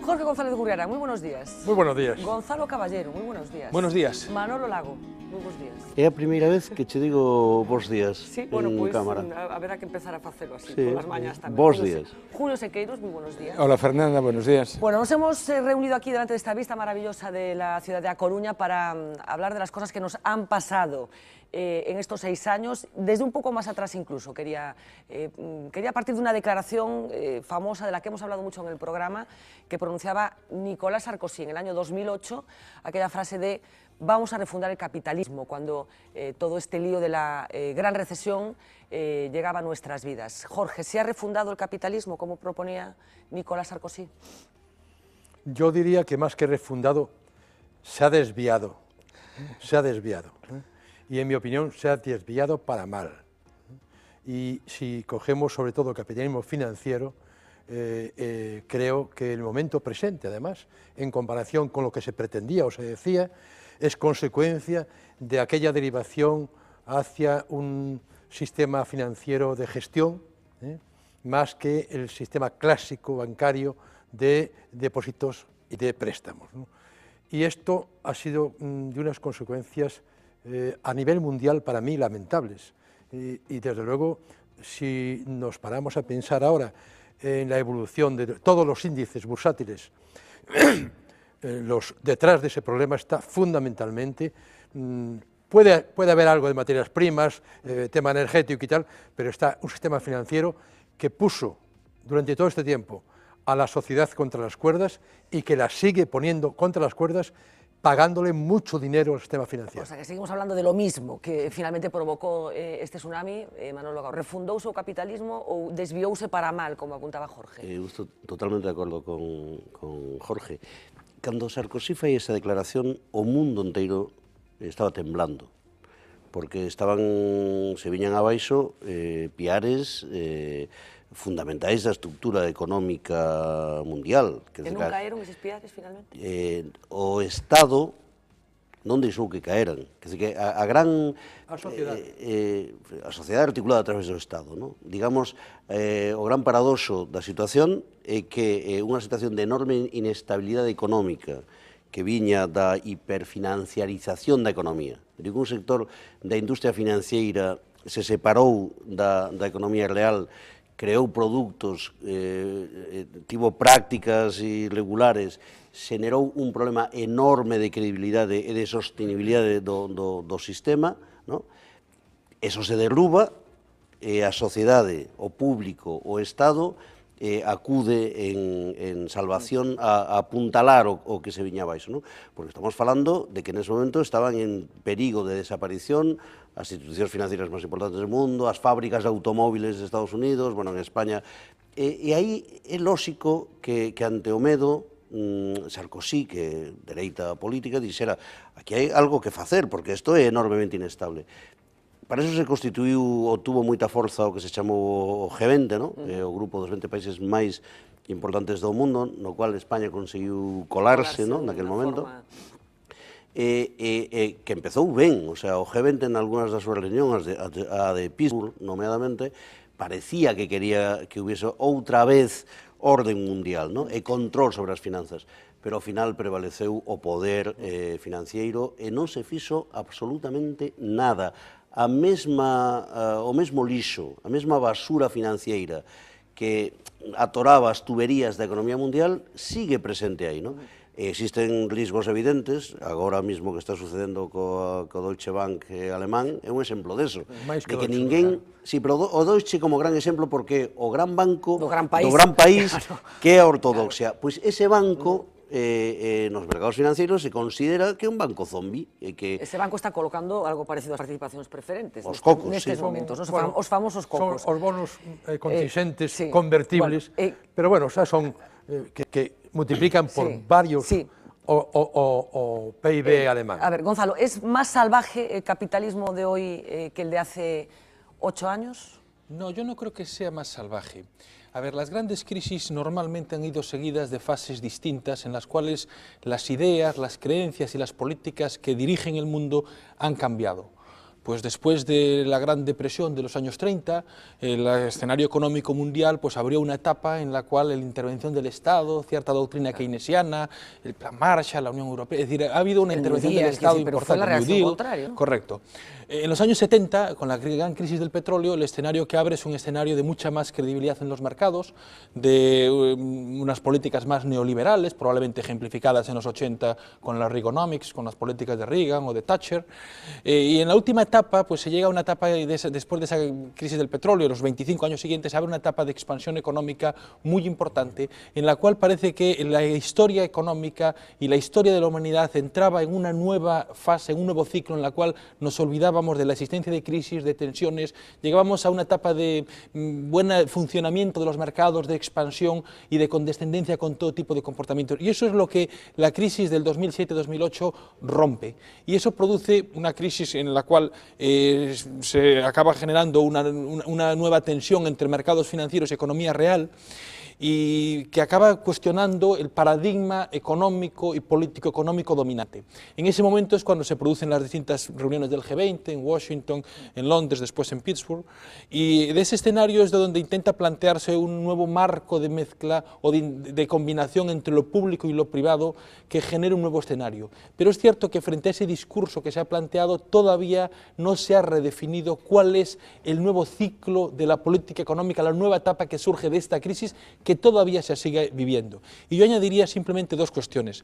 Jorge González Gurriarán, muy buenos días. Moi buenos días. Gonzalo Caballero, muy buenos días. Buenos días. Manolo Lago, moi bons días. É a primeira vez que che digo bons días Sí, bueno, en pois cámara. haberá que empezar a facelo así, Sí. por las mañas tamén. Bons días. Julio Sequeiros, muy buenos días. Hola Fernanda, buenos días. Bueno, nos hemos reunido aquí delante de esta vista maravillosa de la ciudad de A Coruña para hablar de las cosas que nos han pasado en estos 6 años, desde un poco más atrás incluso. Quería partir de una declaración famosa de la que hemos hablado mucho en el programa, que pronunciaba Nicolás Sarkozy en el año 2008, aquella frase de vamos a refundar el capitalismo, cuando todo este lío de la gran recesión llegaba a nuestras vidas. Jorge, ¿se ha refundado el capitalismo, como proponía Nicolás Sarkozy? Yo diría que más que refundado, se ha desviado. Se ha desviado. Y en mi opinión se ha desviado para mal. Y si cogemos sobre todo el capitalismo financiero, creo que el momento presente, además, en comparación con lo que se pretendía o se decía, es consecuencia de aquella derivación hacia un sistema financiero de gestión, más que el sistema clásico bancario de depósitos y de préstamos, ¿no? Y esto ha sido de unas consecuencias a nivel mundial para mí lamentables. Y desde luego, si nos paramos a pensar ahora en la evolución de todos los índices bursátiles, detrás de ese problema está fundamentalmente, puede haber algo de materias primas, tema energético y tal, pero está un sistema financiero que puso durante todo este tiempo a la sociedad contra las cuerdas y que la sigue poniendo contra las cuerdas, pagándole mucho dinero al sistema financiero. O sea, que seguimos hablando de lo mismo que finalmente provocó este tsunami, Manolo Lago. Refundouse o capitalismo ou desviouse para mal, como apuntaba Jorge? Eu estou totalmente de acordo con Jorge. Cando Sarkozy fai esa declaración, o mundo inteiro estaba temblando, porque se viñan abaixo piares fundamentais da estructura económica mundial. Que non caeron eses piares, finalmente? O Estado non deixou que caeran. Quer dizer, que a gran... A sociedade. A sociedade articulada a través do Estado, non? Digamos, o gran paradoxo da situación é que unha situación de enorme inestabilidade económica que viña da hiperfinanciarización da economía. Digo, un sector da industria financiera se separou da economía real, creou produtos, tivo prácticas irregulares, xenerou un problema enorme de credibilidade e de sostenibilidade do sistema, non? Eso se derruba e a sociedade, o público, o Estado, acude en salvación a apuntalar o que se viña abaixo, non? Porque estamos falando de que nese momento estaban en perigo de desaparición as institucións financieras máis importantes del mundo, as fábricas de automóviles de Estados Unidos, bueno, en España, e aí é lóxico que ante o medo Sarkozy, que dereita política, dixera aquí hai algo que facer, porque isto é enormemente inestable. Para eso se constituiu ou tuvo moita forza o que se chamou o G20, no? O grupo dos 20 países máis importantes do mundo, no cual España conseguiu colarse, no? Naquel momento. Que empezou ben, o sea, o G20 en algunhas das súas reunións, a de Pittsburgh, nomeadamente, parecía que quería que hubiese outra vez orden mundial, no? E control sobre as finanzas, pero ao final prevaleceu o poder financiero e non se fixo absolutamente nada. O mesmo lixo, a mesma basura financiera que atoraba as tuberías da economía mundial sigue presente aí, non? Existen riscos evidentes, agora mesmo que está sucedendo co Deutsche Bank alemán, é un exemplo deso. De que ninguén... Sí, pero o Deutsche como gran exemplo porque o gran banco do gran país que é a ortodoxia. Pois ese banco nos mercados financeiros se considera que é un banco zombi. Ese banco está colocando algo parecido ás participacións preferentes nestes momentos, os famosos cocos. Son os bonos contingentes convertibles, pero bueno, xa son que multiplican por varios o PIB alemán. A ver, Gonzalo, ¿es más salvaje el capitalismo de hoy que el de hace 8 años? No, yo no creo que sea más salvaje. A ver, las grandes crisis normalmente han ido seguidas de fases distintas en las cuales las ideas, las creencias y las políticas que dirigen el mundo han cambiado. pues después de la Gran Depresión de los años 30, el escenario económico mundial pues abrió una etapa en la cual la intervención del Estado, cierta doctrina keynesiana, el Plan Marshall, la Unión Europea, es decir, ha habido una intervención del Estado sí, pero fue la importante. reacción contraria, ¿no? Correcto. En los años 70, con la gran crisis del petróleo, el escenario que abre es un escenario de mucha más credibilidad en los mercados, de unas políticas más neoliberales, probablemente ejemplificadas en los 80 con la Reaganomics, con las políticas de Reagan o de Thatcher, y en la última etapa, pues se llega a una etapa, después de esa crisis del petróleo, los 25 años siguientes, abre una etapa de expansión económica muy importante, en la cual parece que la historia económica y la historia de la humanidad entraba en una nueva fase, en un nuevo ciclo, en la cual nos olvidábamos de la existencia de crisis, de tensiones, llegábamos a una etapa de buen funcionamiento de los mercados, de expansión y de condescendencia con todo tipo de comportamientos. Y eso es lo que la crisis del 2007-2008 rompe. Y eso produce una crisis en la cual se acaba generando una nueva tensión entre mercados financieros y economía real, y que acaba cuestionando el paradigma económico y político-económico dominante. En ese momento es cuando se producen las distintas reuniones del G20, en Washington, en Londres, después en Pittsburgh, y de ese escenario es de donde intenta plantearse un nuevo marco de mezcla o de combinación entre lo público y lo privado que genere un nuevo escenario. Pero es cierto que frente a ese discurso que se ha planteado todavía no se ha redefinido cuál es el nuevo ciclo de la política económica, la nueva etapa que surge de esta crisis, que todavía se sigue viviendo. Y yo añadiría simplemente dos cuestiones.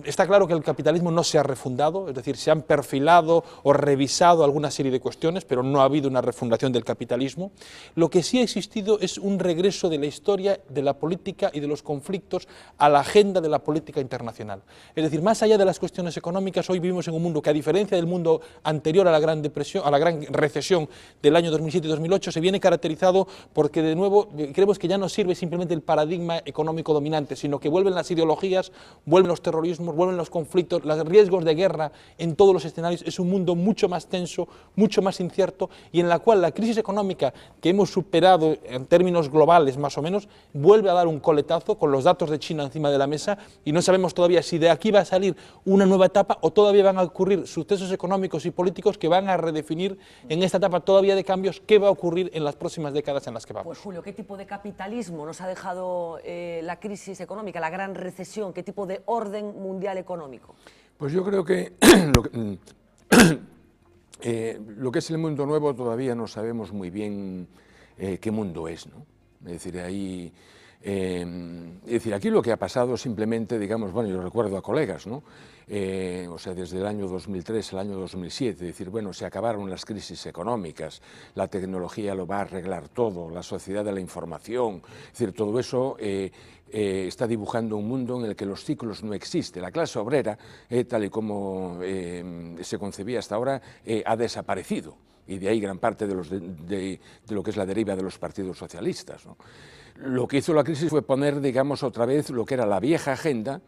Está claro que el capitalismo no se ha refundado, es decir, se han perfilado o revisado alguna serie de cuestiones, pero no ha habido una refundación del capitalismo. Lo que sí ha existido es un regreso de la historia, de la política y de los conflictos a la agenda de la política internacional. Es decir, más allá de las cuestiones económicas, hoy vivimos en un mundo que, a diferencia del mundo anterior a la Gran Depresión, a la Gran Recesión del año 2007 y 2008, se viene caracterizado porque, de nuevo, creemos que ya no sirve simplemente el paradigma económico dominante, sino que vuelven las ideologías, vuelven los terrorismos, vuelven los conflictos, los riesgos de guerra en todos los escenarios. Es un mundo mucho más tenso, mucho más incierto, y en la cual la crisis económica que hemos superado en términos globales más o menos, vuelve a dar un coletazo con los datos de China encima de la mesa, y no sabemos todavía si de aquí va a salir una nueva etapa o todavía van a ocurrir sucesos económicos y políticos que van a redefinir en esta etapa todavía de cambios qué va a ocurrir en las próximas décadas en las que vamos. Pues Julio, ¿qué tipo de capitalismo nos ha dejado la crisis económica, la gran recesión? ¿Qué tipo de orden mundial económico? Pues yo creo que lo que es el mundo nuevo todavía no sabemos muy bien qué mundo es, ¿no? Es decir, aquí lo que ha pasado simplemente, digamos, bueno, yo recuerdo a colegas, ¿no? O sea, desde el año 2003 al año 2007, decir, bueno, se acabaron las crisis económicas, la tecnología lo va a arreglar todo, la sociedad de la información, es decir, todo eso está dibujando un mundo en el que los ciclos no existen. La clase obrera, tal y como se concebía hasta ahora, ha desaparecido, y de ahí gran parte de lo que es la deriva de los partidos socialistas, ¿no? Lo que hizo la crisis fue poner, digamos, otra vez lo que era la vieja agenda,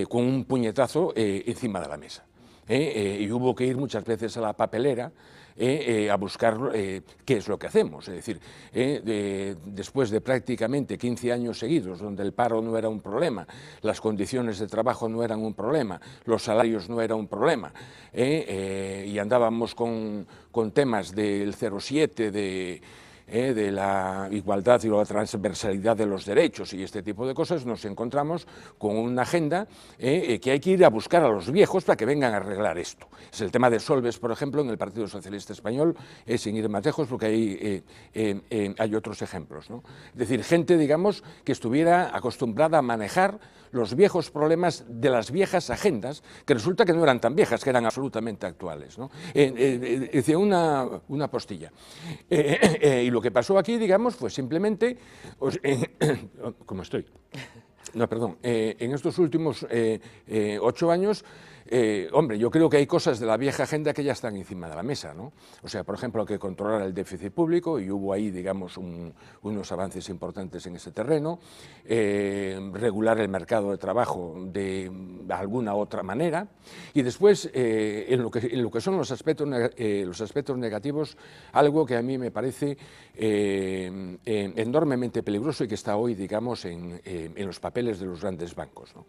con un puñetazo encima de la mesa. Y hubo que ir muchas veces a la papelera a buscar qué es lo que hacemos. Es decir, después de prácticamente 15 años seguidos, donde el paro no era un problema, las condiciones de trabajo no eran un problema, los salarios no eran un problema, y andábamos con temas del 0,7, de la igualdad y la transversalidad de los derechos y este tipo de cosas, nos encontramos con una agenda que hay que ir a buscar a los viejos para que vengan a arreglar esto. Es el tema de Solbes, por ejemplo, en el Partido Socialista Español, sin ir más lejos, porque hay otros ejemplos, ¿no? Es decir, gente, digamos, que estuviera acostumbrada a manejar los viejos problemas de las viejas agendas, que resulta que no eran tan viejas, que eran absolutamente actuales, ¿no? Decía una postilla. Y lo que pasó aquí, digamos, fue simplemente, ¿cómo estoy? No, perdón, en estos últimos 8 años, hombre, yo creo que hay cosas de la vieja agenda que ya están encima de la mesa, ¿no? O sea, por ejemplo, que controlar el déficit público, y hubo ahí, digamos, unos avances importantes en ese terreno, regular el mercado de trabajo de alguna otra manera, y después, en lo que son los aspectos negativos, algo que a mí me parece enormemente peligroso y que está hoy, digamos, en los papeles de los grandes bancos, ¿no?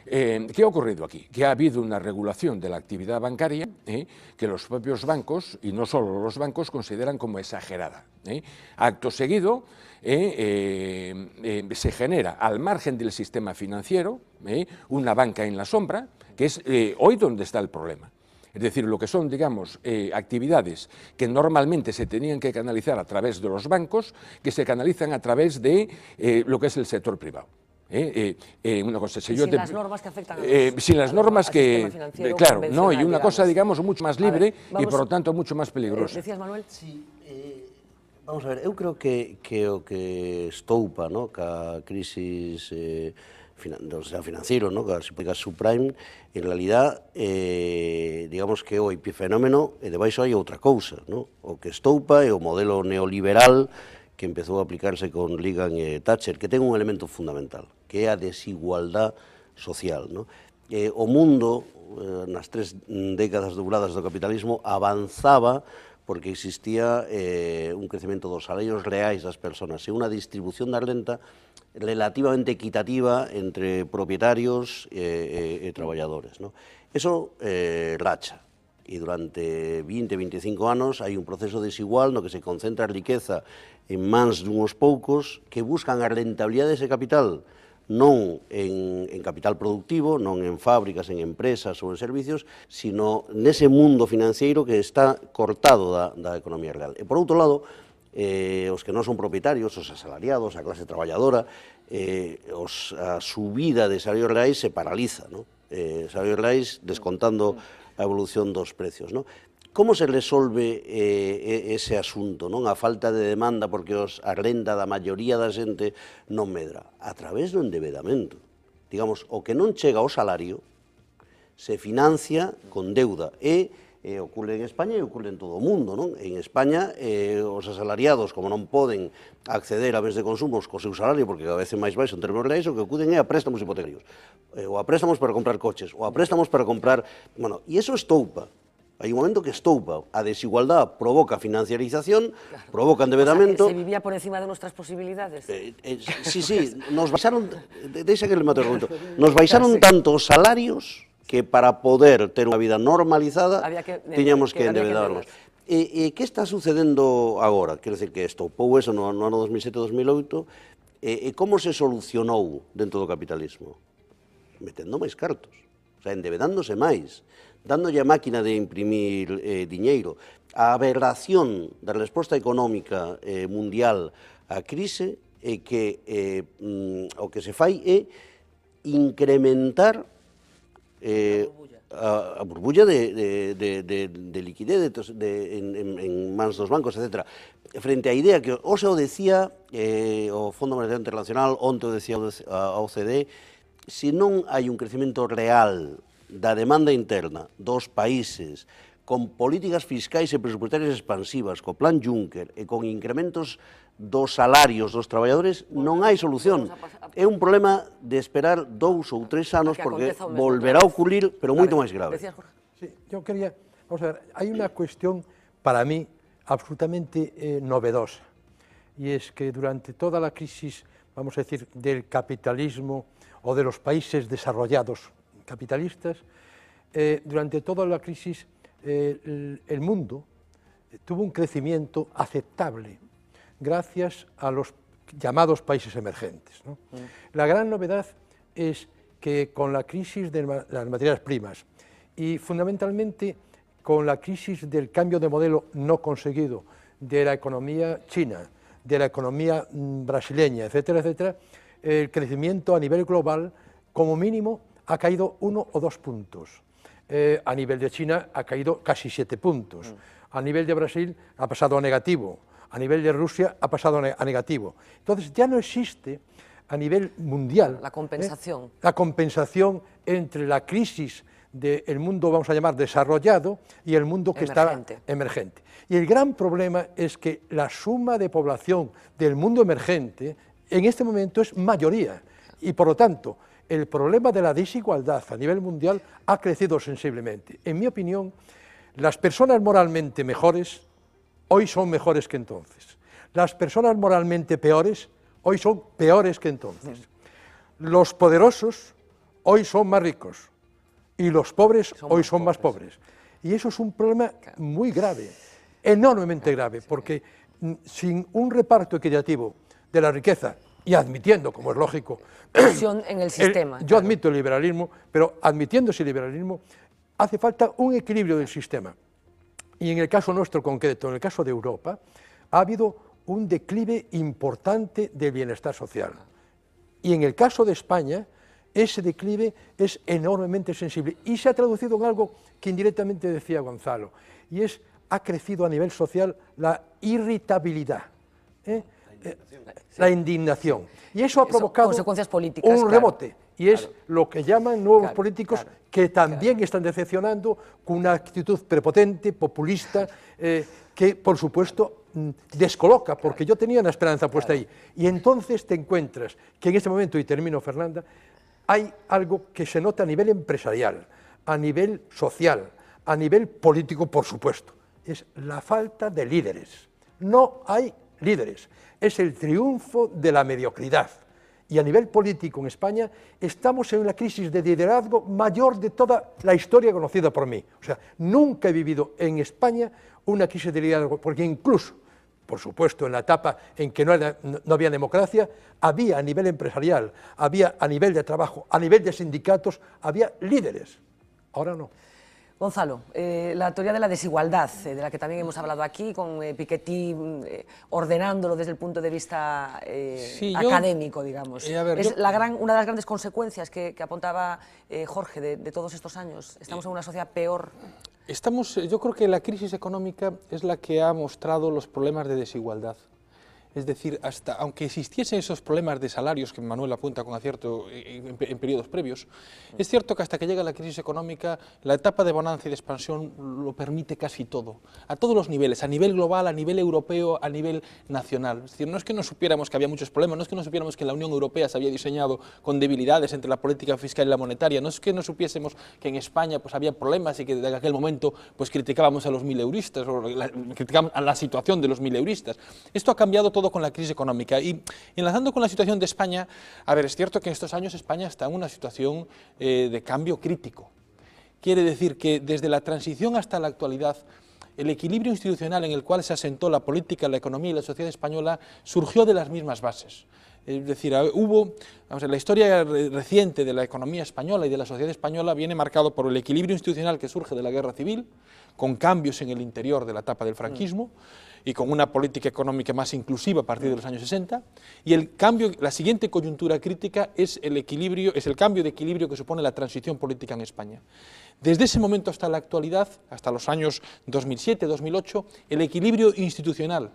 ¿Qué ha ocurrido aquí? Que ha habido una regulación de la actividad bancaria que los propios bancos, y no solo los bancos, consideran como exagerada. Acto seguido, se genera al margen del sistema financiero una banca en la sombra, que es hoy donde está el problema. Es decir, lo que son, digamos, actividades que normalmente se tenían que canalizar a través de los bancos, que se canalizan a través de lo que es el sector privado. Una cosa, si sin las normas que afectan sin las normas que, claro, no, y una cosa, digamos, mucho más libre y, por lo tanto, mucho más peligrosa. Decías, Manuel? Sí, vamos a ver, eu creo que o que estoupa, no, ca crisis do sistema financiero, no, ca subprime, en realidad, digamos que o epifenómeno e debaixo hai outra cousa, no? O que estoupa é o modelo neoliberal que empezou a aplicarse con Reagan e Thatcher, que ten un elemento fundamental, que é a desigualdad social, no? O mundo, nas 3 décadas dobradas do capitalismo, avanzaba porque existía un crecemento dos salarios reais das persoas e unha distribución da renta relativamente equitativa entre propietarios e traballadores, no? Eso racha. E durante 20-25 anos hai un proceso desigual no que se concentra a riqueza en mans dunhos poucos que buscan a rentabilidade dese capital non en capital productivo, non en fábricas, en empresas ou en servicios, sino nese mundo financiero que está cortado da economía real. E por outro lado, os que non son propietarios, os asalariados, a clase traballadora, a subida de salarios reais se paraliza, no? Salarios reais descontando a evolución dos precios, no? Como se resolve ese asunto, non? A falta de demanda porque a renda da maioría da xente non medra. A través do endebedamento. Digamos, o que non chega ao salario se financia con deuda e ocorre en España e ocorre en todo o mundo, non? En España, os asalariados, como non poden acceder a bens de consumos co seu salario, porque cada vez é máis baixo en termos reais, o que acuden é a préstamos hipotecarios, ou a préstamos para comprar coches, ou a préstamos para comprar... Bueno, e iso estoupa. Hai un momento que estoupa, a desigualdad provoca financiarización, claro, provoca endebedamento... O sea, ¿se vivía por encima de nuestras posibilidades? Sí, nos baixaron, deixa que le mate o argumento, nos baixaron tanto os salarios que para poder ter unha vida normalizada tiñamos que endebedarnos. E que está sucedendo agora? Quero dicir que estoupou eso no ano 2007-2008, e como se solucionou dentro do capitalismo? Metendo máis cartos, o sea, endebedándose máis, dándolle a máquina de imprimir diñeiro. A aberración da resposta económica mundial á crise é que o que se fai é incrementar a burbulla de liquidez en mans dos bancos, etc. Frente á idea que hoxe o decía o Fondo Monetario Internacional, onte o decía a OCDE, se non hai un crecemento real da demanda interna dos países con políticas fiscais e presupuestarias expansivas, co plan Juncker e con incrementos dos salarios dos traballadores, non hai solución. É un problema de esperar 2 ou 3 anos porque volverá a ocurrir, pero moito máis grave. Sí, yo quería, vamos a ver, hay una cuestión para mí absolutamente novedosa, y es que durante toda la crisis, vamos a decir, del capitalismo o de los países desarrollados capitalistas, durante toda la crisis el mundo tuvo un crecimiento aceptable gracias a los llamados países emergentes, ¿no? La gran novedad es que con la crisis de las materias primas y fundamentalmente con la crisis del cambio de modelo no conseguido de la economía china, de la economía brasileña, etcétera, etcétera, el crecimiento a nivel global como mínimo ha caído 1 o 2 puntos. A nivel de China ha caído casi 7 puntos. A nivel de Brasil ha pasado a negativo. A nivel de Rusia ha pasado a negativo. Entonces ya no existe a nivel mundial la compensación. La compensación entre la crisis del mundo, vamos a llamar, desarrollado y el mundo que está emergente. Y el gran problema es que la suma de población del mundo emergente en este momento es mayoría y por lo tanto el problema de la desigualdad a nivel mundial ha crecido sensiblemente. En mi opinión, las personas moralmente mejores hoy son mejores que entonces. Las personas moralmente peores hoy son peores que entonces. Los poderosos hoy son más ricos y los pobres hoy son más pobres. Y eso es un problema muy grave, enormemente grave, porque sin un reparto equitativo de la riqueza, y admitiendo, como es lógico, en el sistema. Yo admito el liberalismo, pero admitiendo ese liberalismo, hace falta un equilibrio del sistema. Y en el caso nuestro concreto, en el caso de Europa, ha habido un declive importante del bienestar social. Y en el caso de España, ese declive es enormemente sensible y se ha traducido en algo que indirectamente decía Gonzalo, y ha crecido a nivel social la irritabilidad, la indignación. Y eso ha provocado consecuencias políticas, un rebote, y es lo que llaman nuevos políticos que también están decepcionando con una actitud prepotente, populista, que por supuesto descoloca, porque yo tenía una esperanza puesta ahí. Y entonces te encuentras que en este momento, y termino, Fernanda, hay algo que se nota a nivel empresarial, a nivel social, a nivel político, por supuesto, es la falta de líderes. No hay líderes, es el triunfo de la mediocridad. Y a nivel político en España estamos en una crisis de liderazgo mayor de toda la historia conocida por mí. O sea, nunca he vivido en España una crisis de liderazgo, porque incluso, por supuesto, en la etapa en que no había democracia, había a nivel empresarial, había a nivel de trabajo, a nivel de sindicatos, había líderes. Ahora no. Gonzalo, la teoría de la desigualdad, de la que también hemos hablado aquí, con Piketty ordenándolo desde el punto de vista académico, digamos. Es una de las grandes consecuencias que apuntaba Jorge de todos estos años. Estamos en una sociedad peor. Yo creo que la crisis económica es la que ha mostrado los problemas de desigualdad. Es decir, aunque existiesen esos problemas de salarios que Manuel apunta con acierto en periodos previos, es cierto que hasta que llega la crisis económica, la etapa de bonanza y de expansión lo permite casi todo, a todos los niveles, a nivel global, a nivel europeo, a nivel nacional. Es decir, no es que no supiéramos que había muchos problemas, no es que no supiéramos que la Unión Europea se había diseñado con debilidades entre la política fiscal y la monetaria, no es que no supiésemos que en España pues, había problemas y que desde aquel momento pues, criticábamos a los mileuristas, o criticábamos a la situación de los mileuristas. Esto ha cambiado todo con la crisis económica. Y enlazando con la situación de España, a ver, es cierto que en estos años España está en una situación de cambio crítico. Quiere decir que desde la transición hasta la actualidad, el equilibrio institucional en el cual se asentó la política, la economía y la sociedad española surgió de las mismas bases. Es decir, la historia reciente de la economía española y de la sociedad española viene marcado por el equilibrio institucional que surge de la guerra civil, con cambios en el interior de la etapa del franquismo, y con una política económica más inclusiva a partir de los años 60, y la siguiente coyuntura crítica es el cambio de equilibrio que supone la transición política en España. Desde ese momento hasta la actualidad, hasta los años 2007-2008, el equilibrio institucional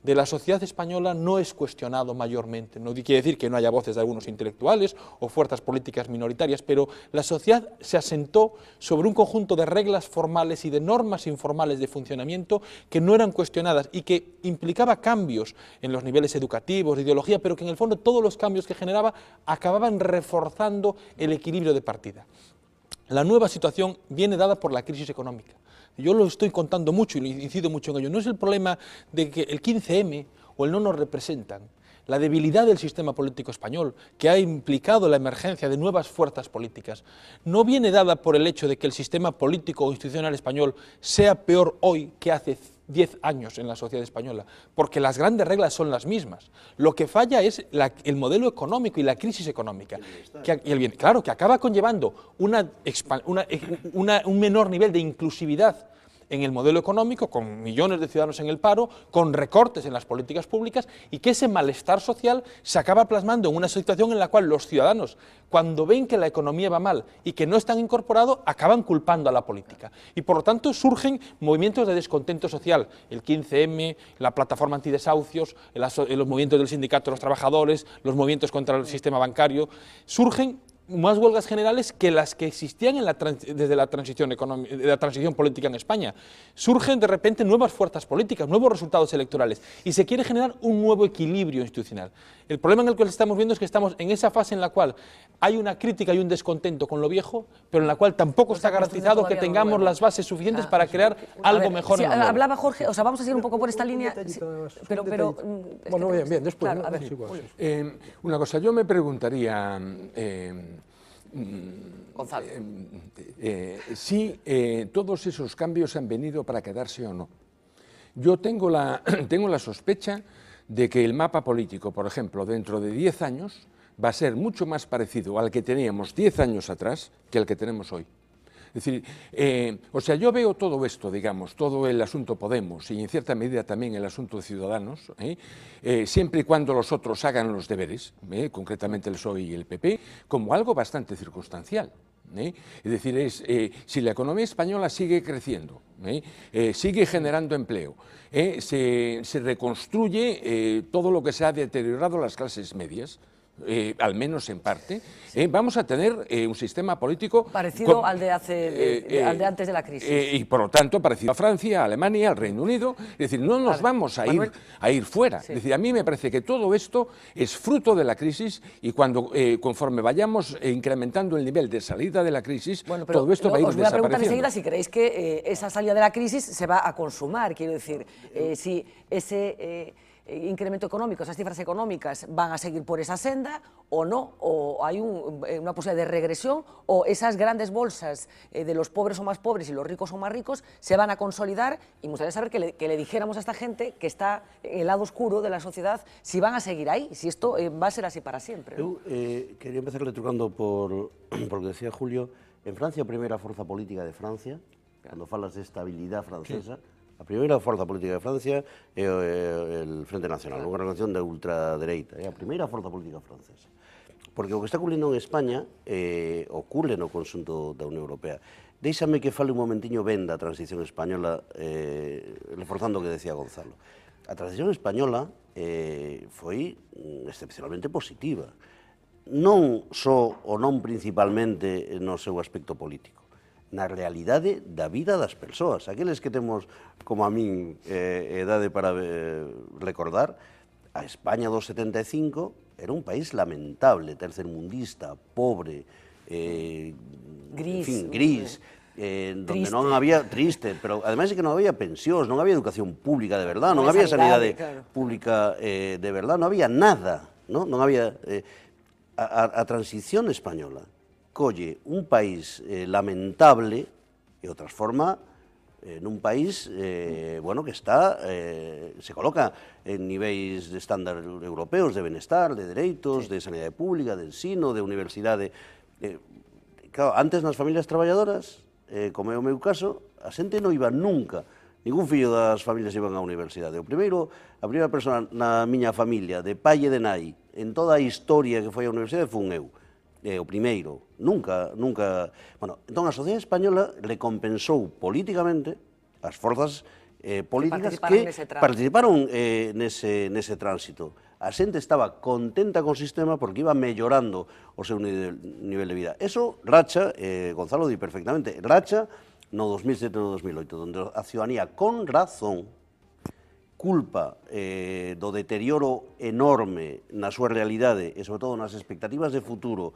de la sociedad española no es cuestionado mayormente. No quiere decir que no haya voces de algunos intelectuales o fuerzas políticas minoritarias, pero la sociedad se asentó sobre un conjunto de reglas formales y de normas informales de funcionamiento que no eran cuestionadas y que implicaba cambios en los niveles educativos, de ideología, pero que en el fondo todos los cambios que generaba acababan reforzando el equilibrio de partida. La nueva situación viene dada por la crisis económica. Yo lo estoy contando mucho y incido mucho en ello. No es el problema de que el 15M o el no nos representan. La debilidad del sistema político español, que ha implicado la emergencia de nuevas fuerzas políticas, no viene dada por el hecho de que el sistema político o institucional español sea peor hoy que hace 10 años en la sociedad española, porque las grandes reglas son las mismas. Lo que falla es el modelo económico y la crisis económica, que acaba conllevando un menor nivel de inclusividad en el modelo económico, con millones de ciudadanos en el paro, con recortes en las políticas públicas, y que ese malestar social se acaba plasmando en una situación en la cual los ciudadanos, cuando ven que la economía va mal y que no están incorporados, acaban culpando a la política. Y por lo tanto surgen movimientos de descontento social, el 15M, la plataforma antidesahucios, los movimientos del sindicato de los trabajadores, los movimientos contra el sistema bancario, surgen más huelgas generales que las que existían desde la transición política en España. Surgen de repente nuevas fuerzas políticas, nuevos resultados electorales, y se quiere generar un nuevo equilibrio institucional. El problema en el que estamos viendo es que estamos en esa fase en la cual hay una crítica y un descontento con lo viejo, pero en la cual tampoco está garantizado que tengamos las bases suficientes para crear algo mejor en lo nuevo. Hablaba Jorge, o sea, vamos a seguir un poco por esta línea, pero bueno, bien, después. Una cosa, yo me preguntaría, Gonzalo. Sí, todos esos cambios han venido para quedarse o no. Yo tengo la sospecha de que el mapa político, por ejemplo, dentro de 10 años, va a ser mucho más parecido al que teníamos 10 años atrás que al que tenemos hoy. Es decir, o sea, yo veo todo esto, digamos, todo el asunto Podemos y en cierta medida también el asunto de Ciudadanos, siempre y cuando los otros hagan los deberes, concretamente el PSOE y el PP, como algo bastante circunstancial. Es decir, si la economía española sigue creciendo, sigue generando empleo, se reconstruye todo lo que se ha deteriorado las clases medias, al menos en parte, vamos a tener un sistema político parecido al de antes de la crisis. Y por lo tanto parecido a Francia, a Alemania, al Reino Unido. Es decir, no nos vamos a ir fuera. Sí. Es decir, a mí me parece que todo esto es fruto de la crisis y conforme vayamos incrementando el nivel de salida de la crisis, todo esto va a ir desapareciendo. Os voy a preguntar enseguida si creéis que esa salida de la crisis se va a consumar. Quiero decir, si ese incremento económico, esas cifras económicas van a seguir por esa senda o no, o hay una posibilidad de regresión, o esas grandes bolsas de los pobres son más pobres y los ricos son más ricos se van a consolidar. Y me gustaría saber que le dijéramos a esta gente que está en el lado oscuro de la sociedad si van a seguir ahí, si esto va a ser así para siempre. Eu quería empezar retrucando por lo que decía Julio. En Francia, a primeira forza política de Francia, cando falas de estabilidade francesa, a primeira forza política de Francia é el Frente Nacional, unha organización de ultradereita, é a primeira forza política francesa. Porque o que está ocurrindo en España ocurre no conxunto da Unión Europea. Déixame que fale un momentiño ben da transición española, reforzando o que decía Gonzalo. A transición española foi excepcionalmente positiva, non só ou non principalmente no seu aspecto político, na realidade da vida das persoas. Aqueles que temos, como a min, edade para recordar, a España dos 75 era un país lamentable, tercermundista, pobre, gris, donde non había, triste, pero ademais de que non había pensións, non había educación pública de verdad, non había sanidade pública de verdad, non había nada, non había... A transición española colle un país lamentable e o transforma nun país bueno, que está, se coloca en niveis de estándar europeos de benestar, de dereitos, de sanidade pública, de ensino, de universidade. Claro, antes nas familias traballadoras, como é o meu caso, a xente non iba nunca, ningún fillo das familias iban á universidade. A primeira persona na miña familia, de pai e de nai, en toda a historia que foi á universidade, fun eu. O primeiro, nunca... Bueno, entón a sociedade española recompensou políticamente as forzas políticas que participaron nese tránsito. A xente estaba contenta con o sistema porque iba mellorando o seu nivel de vida. Eso racha, Gonzalo di perfectamente, racha no 2007 e no 2008, onde a ciudadanía con razón culpa do deterioro enorme na súa realidade e, sobre todo, nas expectativas de futuro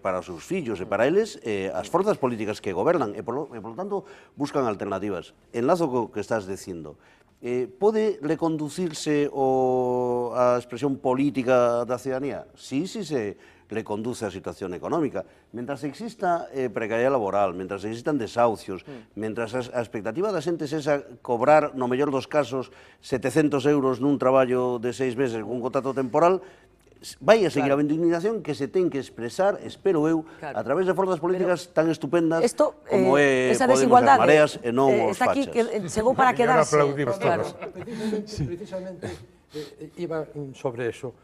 para os seus fillos e para eles, as forzas políticas que gobernan e, por lo tanto, buscan alternativas. Enlazo co que estás dicindo. Pode reconducirse a expresión política da ciudadanía? Sí, se reconduce a situación económica. Mentras exista precariedade laboral, mentras existan desahucios, mentras a expectativa da xente é esa cobrar, no mellor dos casos, 700 euros nun traballo de 6 meses con un contrato temporal, vai a seguir habendo indignación que se ten que expresar, espero eu, a través de forzas políticas tan estupendas como é Podemos, as Mareas e non os fachas. Chegou para quedarse. Precisamente iba sobre eso.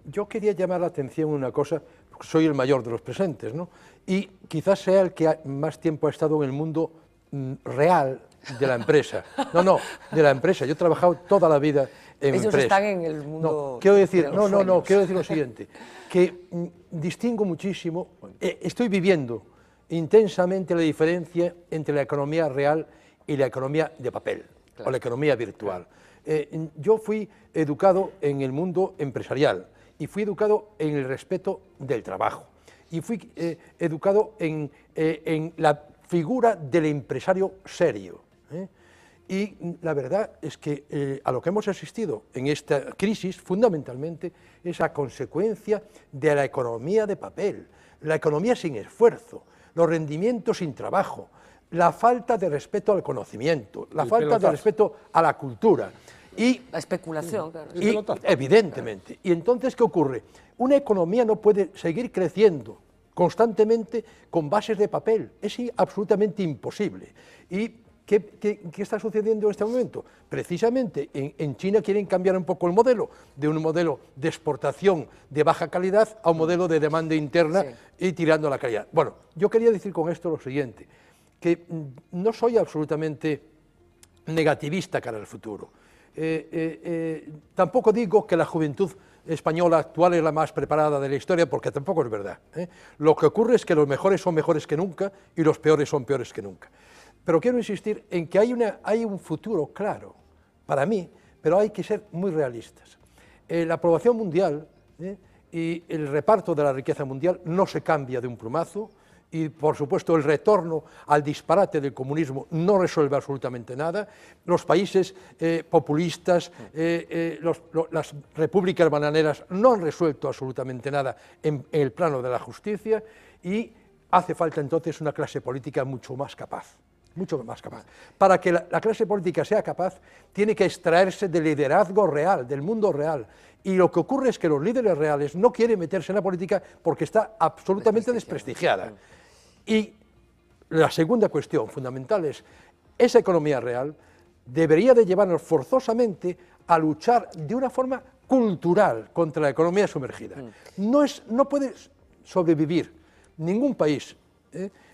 Yo quería llamar la atención una cosa, porque soy el mayor de los presentes, ¿no? Y quizás sea el que más tiempo ha estado en el mundo real de la empresa. No, de la empresa. Yo he trabajado toda la vida en empresa. Ellos están en el mundo... Quiero decir lo siguiente, que distingo muchísimo, estoy viviendo intensamente la diferencia entre la economía real y la economía de papel, o la economía virtual. Yo fui educado en el mundo empresarial y fui educado en el respeto del trabajo y fui educado en la figura del empresario serio. Y la verdad es que a lo que hemos asistido en esta crisis, fundamentalmente, es a consecuencia de la economía de papel, la economía sin esfuerzo, los rendimientos sin trabajo, la falta de respeto al conocimiento, la falta de respeto a la cultura. Y la especulación, claro. Y, evidentemente. Y entonces, ¿qué ocurre? Una economía no puede seguir creciendo constantemente con bases de papel. Es absolutamente imposible. ¿Y qué está sucediendo en este momento? Precisamente en China quieren cambiar un poco el modelo, de un modelo de exportación de baja calidad a un modelo de demanda interna y tirando a la calidad. Bueno, yo quería decir con esto lo siguiente, que no soy absolutamente negativista cara al futuro. Tampoco digo que la juventud española actual es la más preparada de la historia, porque tampoco es verdad. Lo que ocurre es que los mejores son mejores que nunca y los peores son peores que nunca. Pero quiero insistir en que hay un futuro claro para mí, pero hay que ser muy realistas. La población mundial y el reparto de la riqueza mundial no se cambia de un plumazo, y, por supuesto, el retorno al disparate del comunismo no resuelve absolutamente nada. Los países populistas, las repúblicas bananeras no han resuelto absolutamente nada en el plano de la justicia, y hace falta entonces una clase política mucho más capaz. Mucho más capaz. Para que la clase política sea capaz, tiene que extraerse del liderazgo real, del mundo real. Y lo que ocurre es que los líderes reales no quieren meterse en la política porque está absolutamente desprestigiada. Y la segunda cuestión fundamental es, esa economía real debería de llevarnos forzosamente a luchar de una forma cultural contra la economía sumergida. No puede sobrevivir ningún país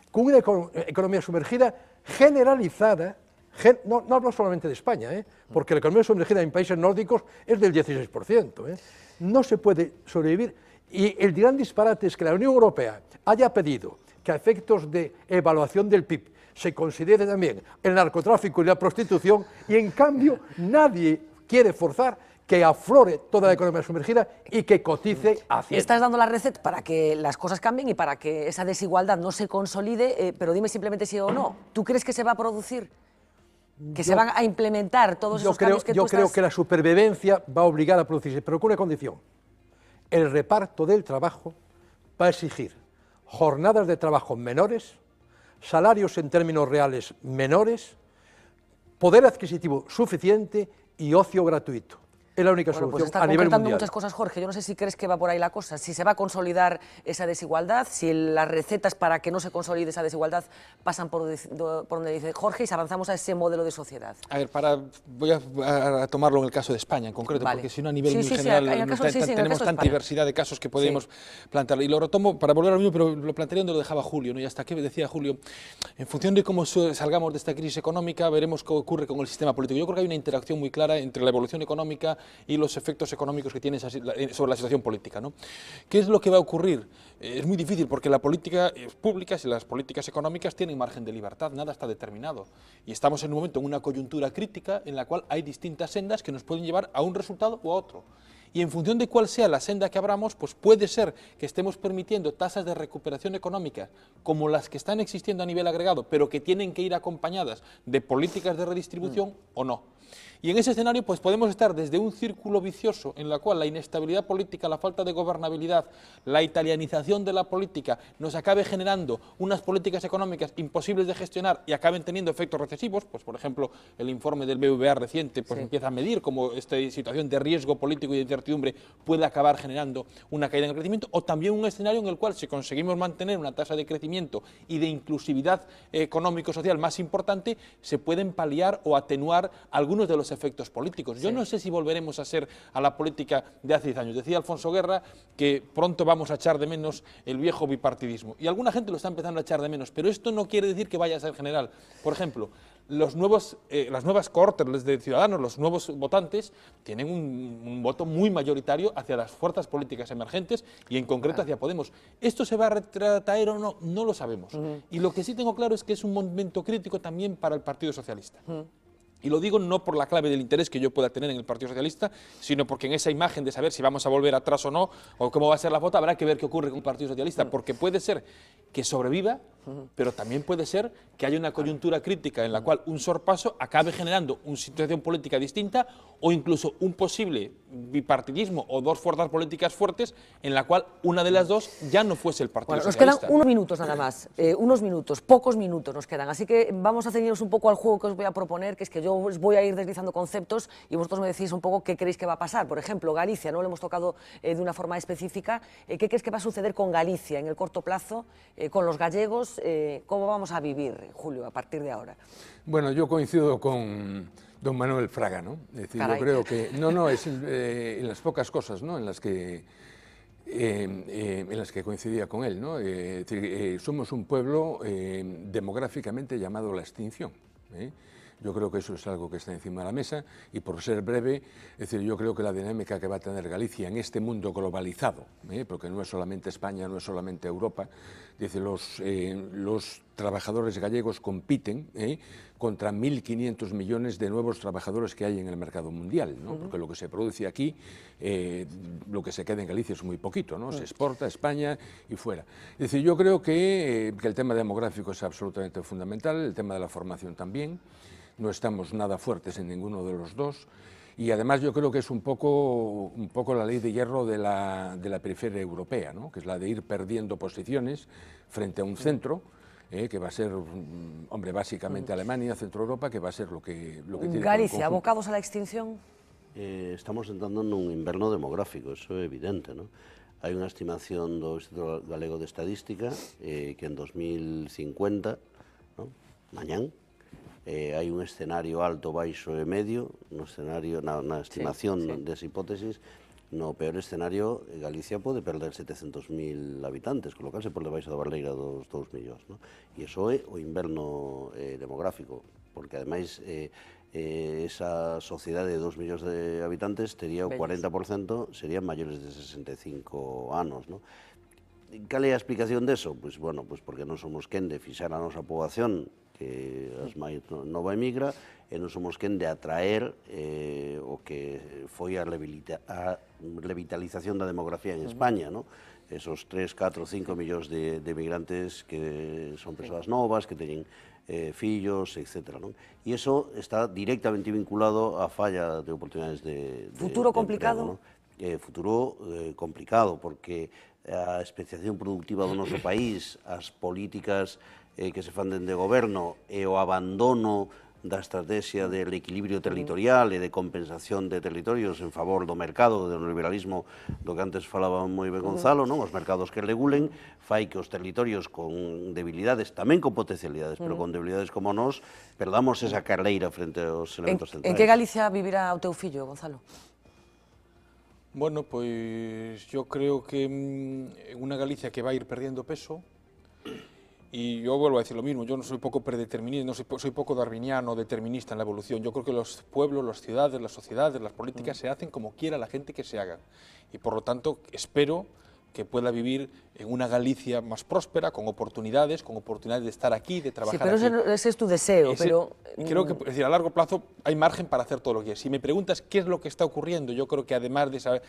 con una economía sumergida generalizada. No hablo solamente de España, porque la economía sumergida en países nórdicos es del 16%. No se puede sobrevivir, y el gran disparate es que la Unión Europea haya pedido que a efectos de evaluación del PIB se considere también el narcotráfico y la prostitución, y en cambio nadie quiere forzar que aflore toda la economía sumergida y que cotice Hacienda. Estás dando la receta para que las cosas cambien y para que esa desigualdad no se consolide, pero dime simplemente sí o no. ¿Tú crees que se va a producir? ¿Que se van a implementar todos esos cambios que tú estás...? Yo creo que la supervivencia va a obligar a producirse, pero con una condición. El reparto del trabajo va a exigir jornadas de trabajo menores, salarios en términos reales menores, poder adquisitivo suficiente y ocio gratuito. Es la única solución pues a nivel mundial. Muchas cosas, Jorge. Yo no sé si crees que va por ahí la cosa, si se va a consolidar esa desigualdad, si las recetas para que no se consolide esa desigualdad pasan por donde dice Jorge, y si avanzamos a ese modelo de sociedad. A ver, voy a tomarlo en el caso de España en concreto, porque si no a nivel muy general tenemos tanta diversidad de casos que podemos plantear. Y lo retomo para volver al mismo, pero lo plantearía donde lo dejaba Julio, ¿no? Y hasta que decía Julio, en función de cómo salgamos de esta crisis económica, veremos qué ocurre con el sistema político. Yo creo que hay una interacción muy clara entre la evolución económica y los efectos económicos que tiene sobre la situación política, ¿no? ¿Qué es lo que va a ocurrir? Es muy difícil, porque las políticas públicas y las políticas económicas tienen margen de libertad, nada está determinado. Y estamos en un momento, en una coyuntura crítica, en la cual hay distintas sendas que nos pueden llevar a un resultado o a otro. Y en función de cuál sea la senda que abramos, pues puede ser que estemos permitiendo tasas de recuperación económica como las que están existiendo a nivel agregado, pero que tienen que ir acompañadas de políticas de redistribución o no. Y en ese escenario pues podemos estar desde un círculo vicioso en la cual la inestabilidad política, la falta de gobernabilidad, la italianización de la política nos acabe generando unas políticas económicas imposibles de gestionar y acaben teniendo efectos recesivos. Pues por ejemplo el informe del BBVA reciente pues empieza a medir cómo esta situación de riesgo político y de incertidumbre puede acabar generando una caída en el crecimiento, o también un escenario en el cual, si conseguimos mantener una tasa de crecimiento y de inclusividad económico-social más importante, se pueden paliar o atenuar algunos de los efectos políticos. Yo no sé si volveremos a ser a la política de hace 10 años. Decía Alfonso Guerra que pronto vamos a echar de menos el viejo bipartidismo, y alguna gente lo está empezando a echar de menos, pero esto no quiere decir que vaya a ser general. Por ejemplo, las nuevas cohortes de ciudadanos, los nuevos votantes, tienen un voto muy mayoritario hacia las fuerzas políticas emergentes y en concreto hacia Podemos. ¿Esto se va a retraer o no? No lo sabemos. Y lo que sí tengo claro es que es un momento crítico también para el Partido Socialista. Y lo digo no por la clave del interés que yo pueda tener en el Partido Socialista, sino porque en esa imagen de saber si vamos a volver atrás o no, o cómo va a ser la foto, habrá que ver qué ocurre con el Partido Socialista, porque puede ser que sobreviva pero también puede ser que haya una coyuntura crítica en la cual un sorpaso acabe generando una situación política distinta o incluso un posible bipartidismo o dos fuerzas políticas fuertes en la cual una de las dos ya no fuese el Partido Bueno, nos Socialista. quedan unos minutos nada más, unos minutos, pocos minutos nos quedan, así que vamos a ceñirnos un poco al juego que os voy a proponer, que es que yo os voy a ir deslizando conceptos y vosotros me decís un poco qué creéis que va a pasar. Por ejemplo, Galicia, no lo hemos tocado de una forma específica, ¿qué crees que va a suceder con Galicia en el corto plazo, con los gallegos? ¿Cómo vamos a vivir, Julio, a partir de ahora? Bueno, yo coincido con don Manuel Fraga, ¿no? Es decir, Caray. yo creo que es en las pocas cosas, ¿no?, en las que coincidía con él, ¿no? Es decir, somos un pueblo demográficamente llamado a la extinción, ¿eh? Yo creo que eso es algo que está encima de la mesa y, por ser breve, es decir, yo creo que la dinámica que va a tener Galicia en este mundo globalizado, porque no es solamente España, no es solamente Europa, dice, los trabajadores gallegos compiten contra 1.500 millones de nuevos trabajadores que hay en el mercado mundial, ¿no? Porque lo que se produce aquí, lo que se queda en Galicia es muy poquito, ¿no? Se exporta a España y fuera. Es decir, yo creo que el tema demográfico es absolutamente fundamental, el tema de la formación también. No estamos nada fuertes en ninguno de los dos y además yo creo que es un poco la ley de hierro de la periferia europea, ¿no?, que es la de ir perdiendo posiciones frente a un centro que va a ser, hombre, básicamente Alemania, Centro Europa, que va a ser lo que tiene. Galicia, abocados a la extinción. Estamos entrando nun inverno demográfico, eso é evidente, ¿no? Hai unha estimación do Instituto Galego de Estadística que en 2050, ¿no?, mañán, hai un escenario alto, baixo e medio, no escenario, na estimación desa hipótesis, no peor escenario, Galicia pode perder 700.000 habitantes, colocarse por debaixo da barreira dos 2 millóns, ¿no? E iso é o inverno demográfico, porque ademais esa sociedade de 2 millóns de habitantes tería o 40%, serían maiores de 65 anos, ¿no? Cal é a explicación deso? Pois, bueno, pois porque non somos quen de fixar a nosa poboación, que as máis nova emigra, e non somos quen de atraer o que foi a revitalización da demografía en España, ¿no? Esos 3, 4, 5 millóns de emigrantes que son persoas novas, que teñen fillos, etc., ¿no? E iso está directamente vinculado á falla de oportunidades de Futuro complicado? Futuro complicado, porque a especiación productiva do noso país, as políticas que se fan dende goberno e o abandono da estrategia del equilibrio territorial e de compensación de territorios en favor do mercado, do neoliberalismo, do que antes falaba moi ben Gonzalo, non? Os mercados que regulen, fai que os territorios con debilidades, tamén con potencialidades, pero con debilidades como nós, perdamos esa carreira frente aos elementos centrais. En que Galicia vivirá o teu fillo, Gonzalo? Bueno, pues yo creo que una Galicia que va a ir perdiendo peso, y yo vuelvo a decir lo mismo, yo no soy poco predeterminista, no soy poco darwiniano, determinista en la evolución. Yo creo que los pueblos, las ciudades, las sociedades, las políticas se hacen como quiera la gente que se haga. Y por lo tanto espero que pueda vivir en una Galicia más próspera, con oportunidades de estar aquí, de trabajar aquí. Sí, pero ese es tu deseo, pero... Creo que, es decir, a largo plazo hay margen para hacer todo lo que quieras. Si me preguntas qué es lo que está ocurriendo, yo creo que además de esa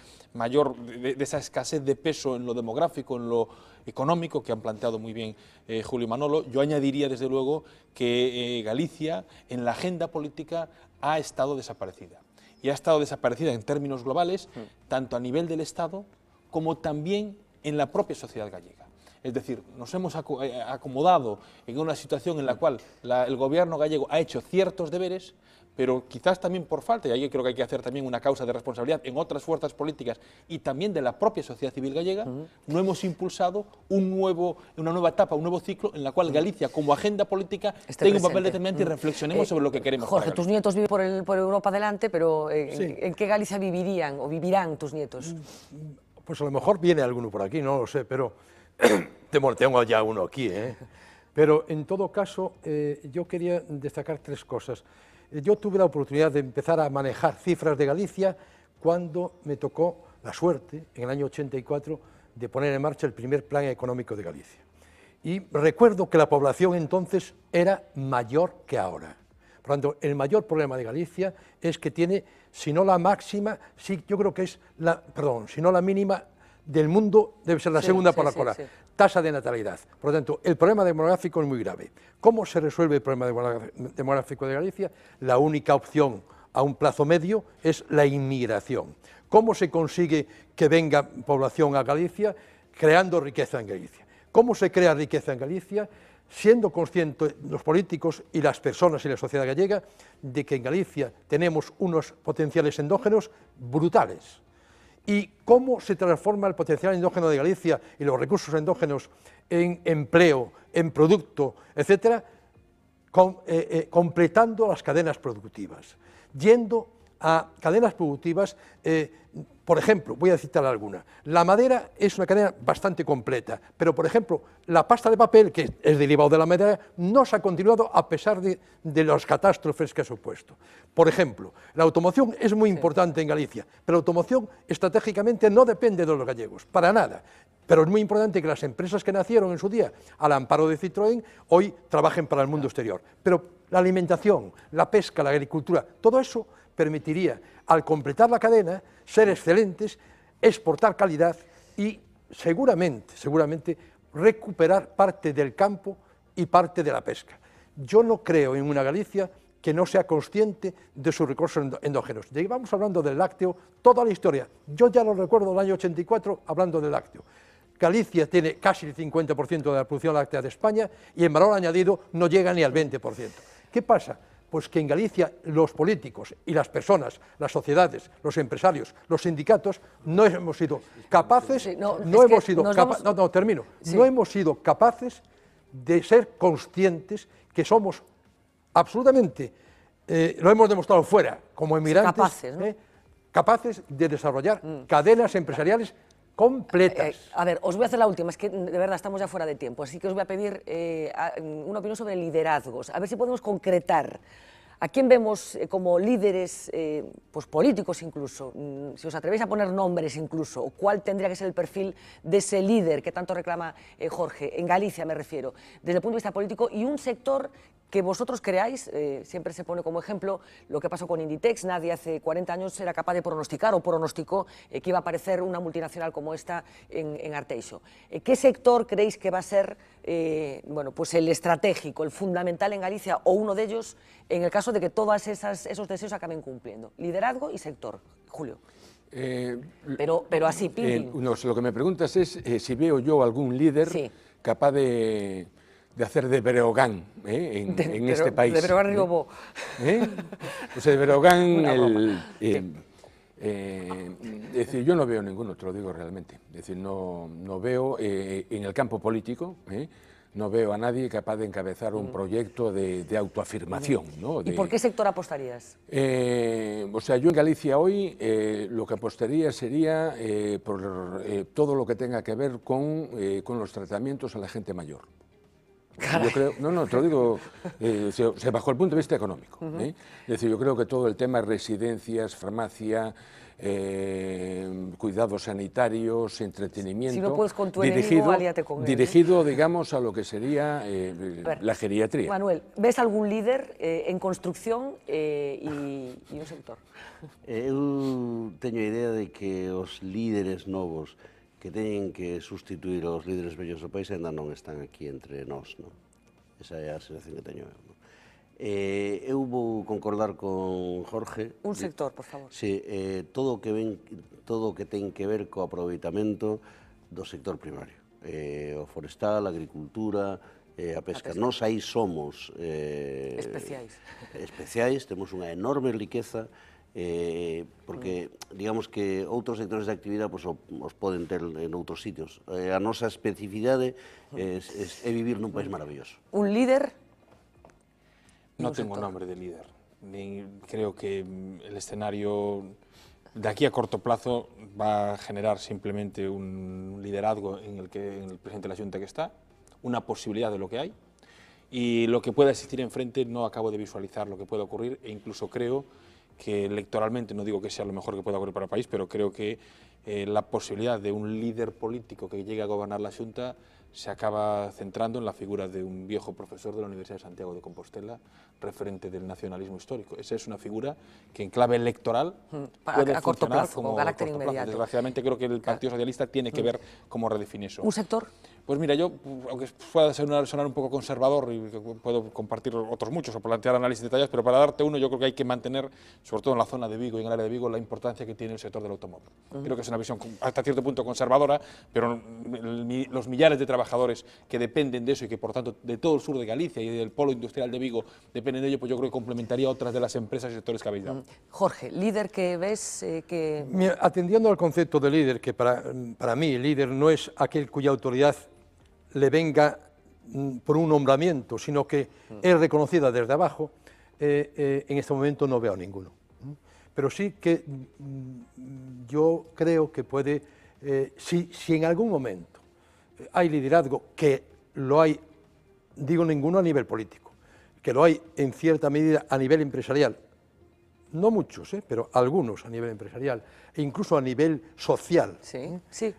escasez de peso en lo demográfico, en lo económico, que han planteado muy bien Julio y Manolo, yo añadiría desde luego que Galicia en la agenda política ha estado desaparecida. Y ha estado desaparecida en términos globales, tanto a nivel del Estado como también en la propia sociedad gallega. Es decir, nos hemos acomodado en una situación en la cual el gobierno gallego ha hecho ciertos deberes, pero quizás también por falta, y ahí creo que hay que hacer también una causa de responsabilidad en otras fuerzas políticas y también de la propia sociedad civil gallega, no hemos impulsado una nueva etapa, un nuevo ciclo en la cual Galicia, como agenda política, tenga un papel determinante y reflexionemos sobre lo que queremos. Jorge, tus nietos viven por Europa adelante, pero ¿en qué Galicia vivirían o vivirán tus nietos? Pues a lo mejor viene alguno por aquí, no lo sé, pero tengo ya uno aquí, ¿eh? Pero en todo caso, yo quería destacar 3 cosas. Yo tuve la oportunidad de empezar a manejar cifras de Galicia cuando me tocó la suerte, en el año 84, de poner en marcha el primer plan económico de Galicia. Y recuerdo que la población entonces era mayor que ahora. Por lo tanto, el mayor problema de Galicia es que tiene, si no la máxima, sí, yo creo que es si no la mínima del mundo, debe ser la segunda por la cola. tasa de natalidad. Por lo tanto, el problema demográfico es muy grave. ¿Cómo se resuelve el problema demográfico de Galicia? La única opción a un plazo medio es la inmigración. ¿Cómo se consigue que venga población a Galicia? Creando riqueza en Galicia. ¿Cómo se crea riqueza en Galicia? Siendo conscientes los políticos y las personas y la sociedad gallega de que en Galicia tenemos unos potenciales endógenos brutales. ¿Y cómo se transforma el potencial endógeno de Galicia y los recursos endógenos en empleo, en producto, etcétera? Completando las cadenas productivas, yendo a cadenas productivas, por ejemplo, voy a citar alguna. La madera es una cadena bastante completa, pero, por ejemplo, la pasta de papel, que es derivado de la madera, no se ha continuado a pesar de las catástrofes que ha supuesto. Por ejemplo, la automoción es muy importante en Galicia, pero la automoción estratégicamente no depende de los gallegos, para nada. Pero es muy importante que las empresas que nacieron en su día al amparo de Citroën hoy trabajen para el mundo exterior. Pero la alimentación, la pesca, la agricultura, todo eso permitiría, al completar la cadena, ser excelentes, exportar calidad y seguramente recuperar parte del campo y parte de la pesca. Yo no creo en una Galicia que no sea consciente de sus recursos endógenos. Llevamos hablando del lácteo toda la historia. Yo ya lo recuerdo del año 84 hablando del lácteo. Galicia tiene casi el 50% de la producción láctea de España y en valor añadido no llega ni al 20%. ¿Qué pasa? Pues que en Galicia los políticos y las personas, las sociedades, los empresarios, los sindicatos, no hemos sido capaces, no hemos sido capaces de ser conscientes que somos absolutamente, lo hemos demostrado fuera, como emigrantes, capaces de desarrollar cadenas empresariales completas. A ver, os voy a hacer la última, es que de verdad estamos ya fuera de tiempo, así que os voy a pedir una opinión sobre liderazgos, a ver si podemos concretar a quién vemos como líderes pues políticos incluso, si os atrevéis a poner nombres incluso, o cuál tendría que ser el perfil de ese líder que tanto reclama Jorge, en Galicia me refiero, desde el punto de vista político, y un sector que vosotros creáis, siempre se pone como ejemplo lo que pasó con Inditex. Nadie hace 40 años era capaz de pronosticar o pronosticó que iba a aparecer una multinacional como esta en Arteixo. ¿Qué sector creéis que va a ser bueno, pues el estratégico, el fundamental en Galicia, o uno de ellos en el caso de que todos esos deseos acaben cumpliendo? Liderazgo y sector. Julio. Pero así, pim. No, lo que me preguntas es si veo yo algún líder capaz de hacer de Breogán en este país. De Breogán Riobó. Pues de Breogán, es decir, yo no veo ninguno, te lo digo realmente. Es decir, no veo en el campo político, no veo a nadie capaz de encabezar un proyecto de autoafirmación, ¿no? ¿Y por qué sector apostarías? O sea, yo en Galicia hoy lo que apostaría sería por todo lo que tenga que ver con los tratamientos a la gente mayor. Yo creo, no, te lo digo, bajo el punto de vista económico. Es decir, yo creo que todo el tema residencias, farmacia, cuidados sanitarios, entretenimiento, si no puedes con tu enemigo, alíate con él, dirigido, digamos, a lo que sería la geriatría. Manuel, ¿ves algún líder en construcción y un sector? Eu teño a idea de que os líderes novos que teñen que sustituir aos líderes vellos do país ainda non están aquí entre nós, non? Esa é a sensación que teño eu, non? Eu vou concordar con Jorge. Un sector, por favor. Sí, todo o que ten que ver co aproveitamento do sector primario. O forestal, a agricultura, a pesca. Nós aí somos especiais, temos unha enorme riqueza, porque digamos que outros sectores de actividade os poden ter en outros sitios. A nosa especificidade é vivir nun país maravilloso. Un líder? No tengo nombre de líder. Creo que el escenario de aquí a corto plazo va a generar simplemente un liderazgo en el presidente de la Xunta que está, una posibilidad de lo que hay, y lo que pueda existir enfrente no acabo de visualizar lo que pueda ocurrir, e incluso creo que electoralmente, no digo que sea lo mejor que pueda ocurrir para el país, pero creo que la posibilidad de un líder político que llegue a gobernar la Xunta se acaba centrando en la figura de un viejo profesor de la Universidad de Santiago de Compostela, referente del nacionalismo histórico. Esa es una figura que en clave electoral puede a corto funcionar plazo, como con carácter inmediato. Desgraciadamente creo que el Partido Socialista tiene que ver cómo redefinir eso. ¿Un sector? Pues mira, yo, aunque pueda sonar un poco conservador y puedo compartir otros muchos o plantear análisis detallados, pero para darte uno, yo creo que hay que mantener, sobre todo en la zona de Vigo y en el área de Vigo, la importancia que tiene el sector del automóvil. Creo que es una visión hasta cierto punto conservadora, pero los millares de trabajadores que dependen de eso y que, por tanto, de todo el sur de Galicia y del polo industrial de Vigo dependen de ello, pues yo creo que complementaría otras de las empresas y sectores que habéis dado. Jorge, líder que ves que... Mira, atendiendo al concepto de líder, que para mí líder no es aquel cuya autoridad le venga por un nombramiento, sino que es reconocida desde abajo, en este momento no veo ninguno. Pero sí que yo creo que puede, si en algún momento hay liderazgo, que lo hay, digo ninguno a nivel político, que lo hay en cierta medida a nivel empresarial, no muchos, pero algunos a nivel empresarial, e incluso a nivel social, Sí, sí.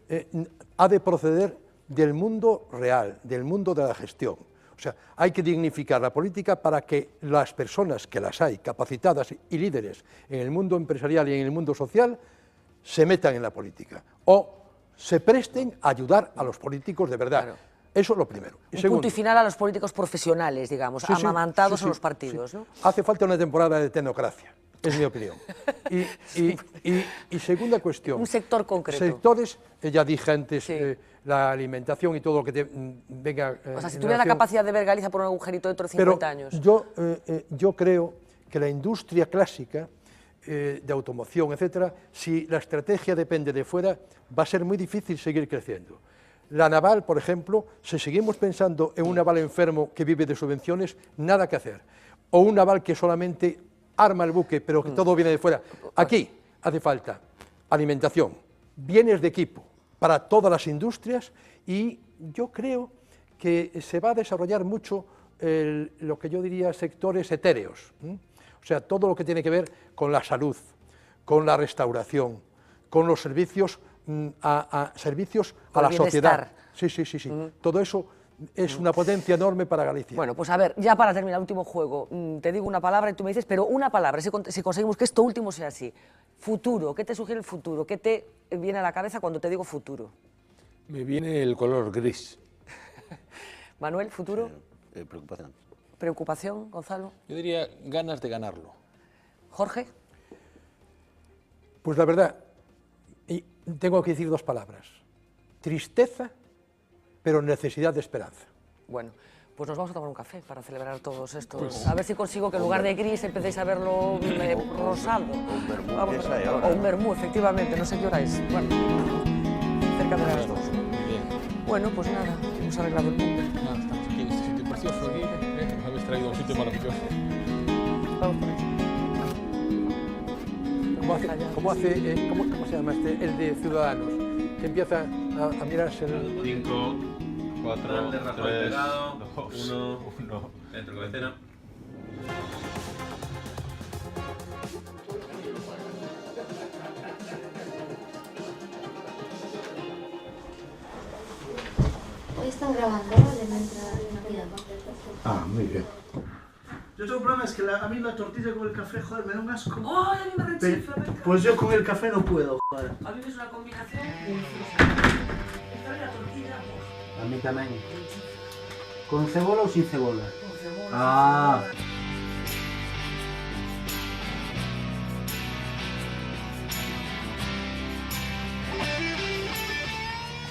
Ha de proceder del mundo real, del mundo de la gestión. O sea, hay que dignificar la política para que las personas, que las hay, capacitadas y líderes en el mundo empresarial y en el mundo social, se metan en la política o se presten a ayudar a los políticos de verdad. Claro. Eso es lo primero. Un punto y final a los políticos profesionales, digamos, Sí, sí, amamantados sí, en los sí, partidos, sí. ¿no? Hace falta una temporada de tecnocracia, es mi opinión. Y segunda cuestión. Un sector concreto. Sectores, ya dije antes, Sí. la alimentación y todo lo que venga. O sea, si en tuviera la relación. capacidad de ver Galicia por un agujerito dentro de 50 años. Yo creo que la industria clásica de automoción, etcétera, si la estrategia depende de fuera, va a ser muy difícil seguir creciendo. La naval, por ejemplo, si seguimos pensando en un naval enfermo que vive de subvenciones, nada que hacer. O un naval que solamente arma el buque, pero que todo viene de fuera. Aquí hace falta alimentación, bienes de equipo para todas las industrias, y yo creo que se va a desarrollar mucho lo que yo diría sectores etéreos. O sea, todo lo que tiene que ver con la salud, con la restauración, con los servicios servicios a la sociedad. Sí. Todo eso es una potencia enorme para Galicia. Bueno, pues a ver, ya para terminar el último juego, te digo una palabra y tú me dices, pero una palabra, si conseguimos que esto último sea así. Futuro, ¿qué te sugiere el futuro? ¿Qué te viene a la cabeza cuando te digo futuro? Me viene el color gris. Manuel, futuro. Preocupación. Preocupación, Gonzalo. Yo diría ganas de ganarlo. Jorge. Pues la verdad, y tengo que decir dos palabras: tristeza, pero necesidad de esperanza. Bueno, pues nos vamos a tomar un café para celebrar todos estos. A ver si consigo que en lugar de gris empecéis a verlo rosado. O un vermú, efectivamente, no sé qué hora es. Bueno, cerca de las 2. Bueno, pues nada, hemos arreglado el mundo. Nada, estamos aquí en este sitio precioso, aquí, nos habéis traído a un sitio maravilloso. Vamos por aquí. ¿Cómo se llama este? El de Ciudadanos, que empieza a mirarse el... 5, 4, 3, 2, 1, dentro cabecera. Hoy están grabando, ¿vale? Mientras Ah, muy bien. Yo tengo un problema, es que a mí la tortilla con el café, joder, me da un asco. ¡Ay, a mí me rechifla! Pues yo con el café no puedo, joder. A mí es una combinación infusa. Esta es la tortilla, A mí tamén. Con cebola ou sin cebola? con cebolla. Ah.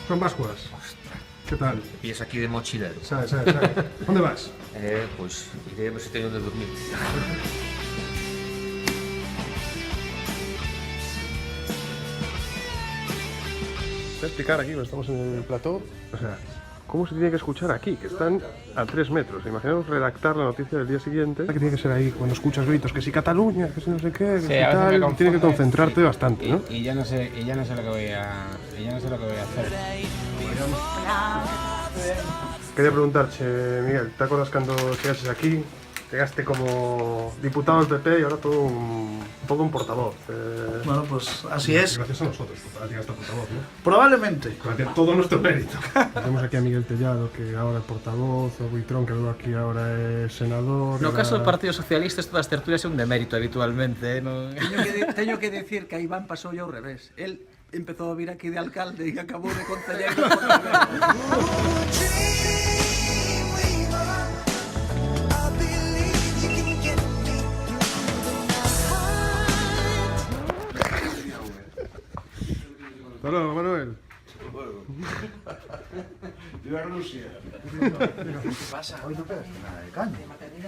Juan Pascuas. ¿Qué tal? Y es aquí de mochilero. ¿Sabes? ¿Dónde vas? Pues iré a ver si tengo donde dormir. Voy a explicar aquí, estamos en el plató. O sea, ¿cómo se tiene que escuchar aquí? Que están a 3 metros. Imaginemos redactar la noticia del día siguiente. Que tiene que ser ahí cuando escuchas gritos, que si Cataluña, que si no sé qué, que si tal. Tiene que concentrarte bastante, ¿no? Y ya no sé lo que voy a hacer. Quería preguntarte, Miguel, ¿te acuerdas cuando llegaste aquí? Llegaste como diputado del PP y ahora todo un portavoz. Bueno, pues así es. Gracias a nosotros, para llegar hasta portavoz, ¿no? Probablemente. Gracias a todo nuestro mérito. Tenemos aquí a Miguel Tellado, que ahora es portavoz, o Buitrón, que luego aquí ahora es senador. No caso do Partido Socialista, isto das tertulias é un demérito habitualmente, non? Teño que decir que a Iván pasou ao revés. El empezó a vir aquí de alcalde y acabó de concelleiro. Hasta luego, Manuel. ¡Viva Rusia! ¿Qué pasa? Hoy no pegas nada de caña.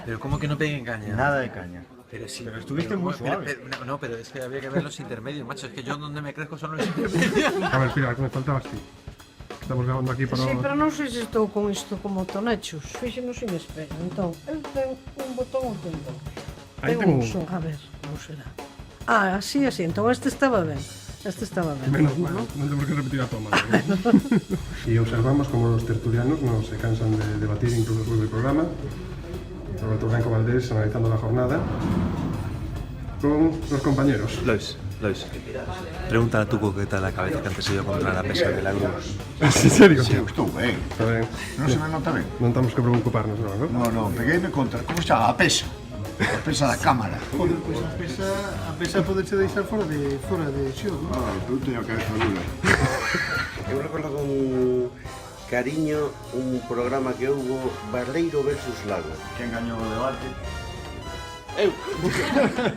¿Pero cómo que no peguen caña? Nada de caña. Pero sí. Pero estuviste muy suave. No, pero es que había que ver los intermedios, macho. Es que yo donde me crezco son los intermedios. A ver, espera, que me faltabas ti. Estamos grabando aquí para... Sí, pero non sei se estou con isto como tonechos. Fíxeno sin espelho. Entón, el ten un botón ou ten dous. Aí ten un. A ver, como será. Ah, así. Entón este estaba ben. Este estaba ben. Menos mal, non tengo por que repetir a toma. Y observamos como los tertulianos no se cansan de debatir incluso después del programa. Roberto Blanco Valdés analizando la jornada con los compañeros. Lois, pregúntale a Tuco qué tal la cabeza que antes se dio contra la mesa de la luz. ¿En serio? Sí, estou ben. Está ben. Non se me nota ben? Non temos que preocuparnos, non? No, pegueime contra, como se chama? A pesa. A pesa da cámara. Joder, pois a pesa podeche deixar fora de xogo. Eu teño a cabeza dura. Eu recordo con cariño un programa que hubo Barreiro versus Lago. Quen gañou o debate? Eu.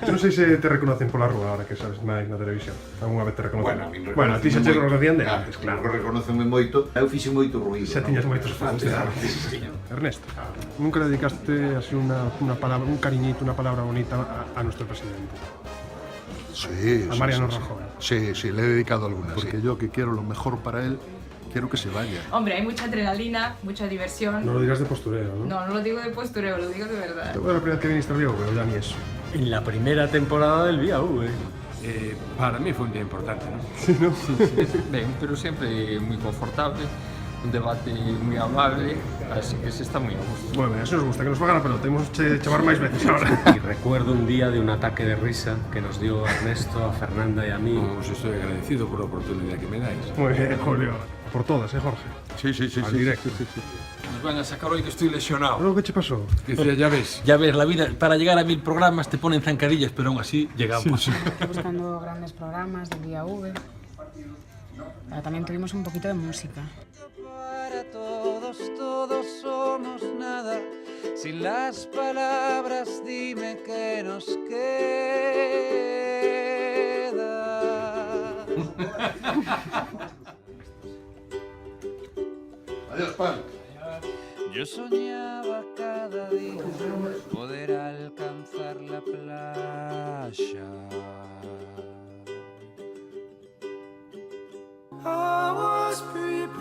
Non sei se te reconocen pola rúa ahora que sabes máis na televisión. Alguna vez te reconocen? Bueno, a ti xa te reconocían de antes, claro. Reconocen moito. Eu fixen moito ruido. Xa tiñas moitos fans de antes. Ernesto, nunca le dedicaste así una palabra, un cariñito, una palabra bonita a nuestro presidente. Sí, a Mariano Rajoy. Sí, le he dedicado algunas. Porque yo que quiero lo mejor para él, quiero que se vaya. Hombre, hay mucha adrenalina, mucha diversión. No lo digas de postureo, ¿no? No lo digo de postureo, lo digo de verdad. Te voy a la primera vez que viniste al Vía V, ya ni eso. En la primera temporada del Vía V. Para mí fue un día importante, ¿no? Sí, ¿no? Bien, pero siempre muy confortable, un debate muy amable, así que se está muy a gusto. Bueno, eso nos gusta, que nos pagan la pelota, tenemos que chamar máis veces ahora. Y recuerdo un día de un ataque de risa que nos dio Ernesto, a Fernanda y a mí. Os estoy agradecido por la oportunidad que me dais. Muy bien, Julio. Por todas, Jorge? Sí. Al directo. Sí. Nos van a sacar hoy que estoy lesionado. ¿Pero qué te pasó? Decía, ya ves, la vida, para llegar a 1000 programas te ponen zancadillas, pero aún así llegamos. Estoy buscando grandes programas del Vía V. Pero también tuvimos un poquito de música. Para todos somos nada. Sin las palabras, dime qué nos queda. Adiós, Pan. Yo soñaba cada día poder alcanzar la playa. I was prepared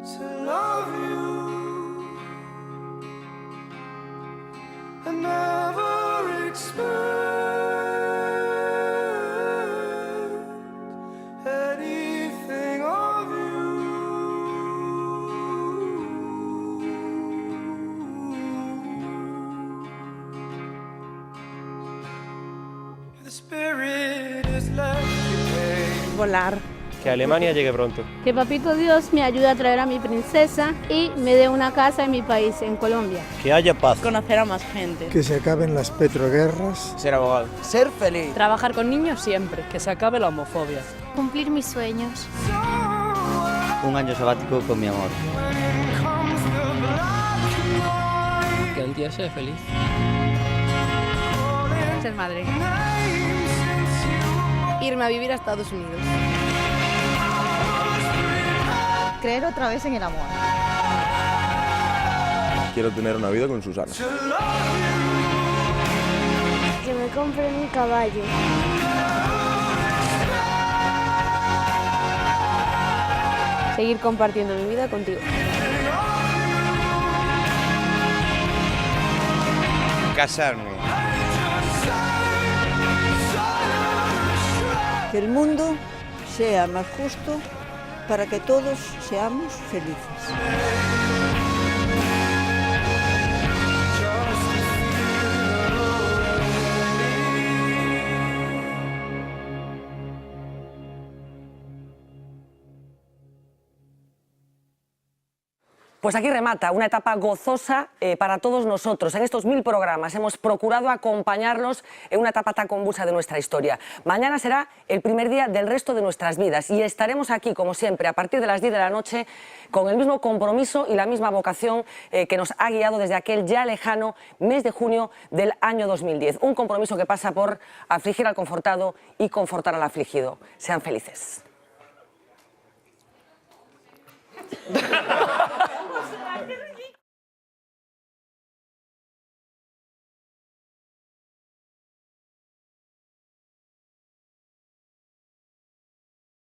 to love you and never expect anything of you. The spirit is left today. Volar. Que Alemania llegue pronto. Que Papito Dios me ayude a traer a mi princesa y me dé una casa en mi país, en Colombia. Que haya paz. Conocer a más gente. Que se acaben las petroguerras. Ser abogado. Ser feliz. Trabajar con niños siempre. Que se acabe la homofobia. Cumplir mis sueños. Un año sabático con mi amor. Que el día sea feliz. Ser madre. Irme a vivir a Estados Unidos. Creer otra vez en el amor. Quiero tener una vida con Susana. Que me compre un caballo. Seguir compartiendo mi vida contigo. Casarme. Que el mundo sea más justo para que todos seamos felices. Pues aquí remata una etapa gozosa para todos nosotros. En estos 1000 programas hemos procurado acompañarlos en una etapa tan convulsa de nuestra historia. Mañana será el primer día del resto de nuestras vidas y estaremos aquí, como siempre, a partir de las 10 de la noche, con el mismo compromiso y la misma vocación que nos ha guiado desde aquel ya lejano mes de junio del año 2010. Un compromiso que pasa por afligir al confortado y confortar al afligido. Sean felices.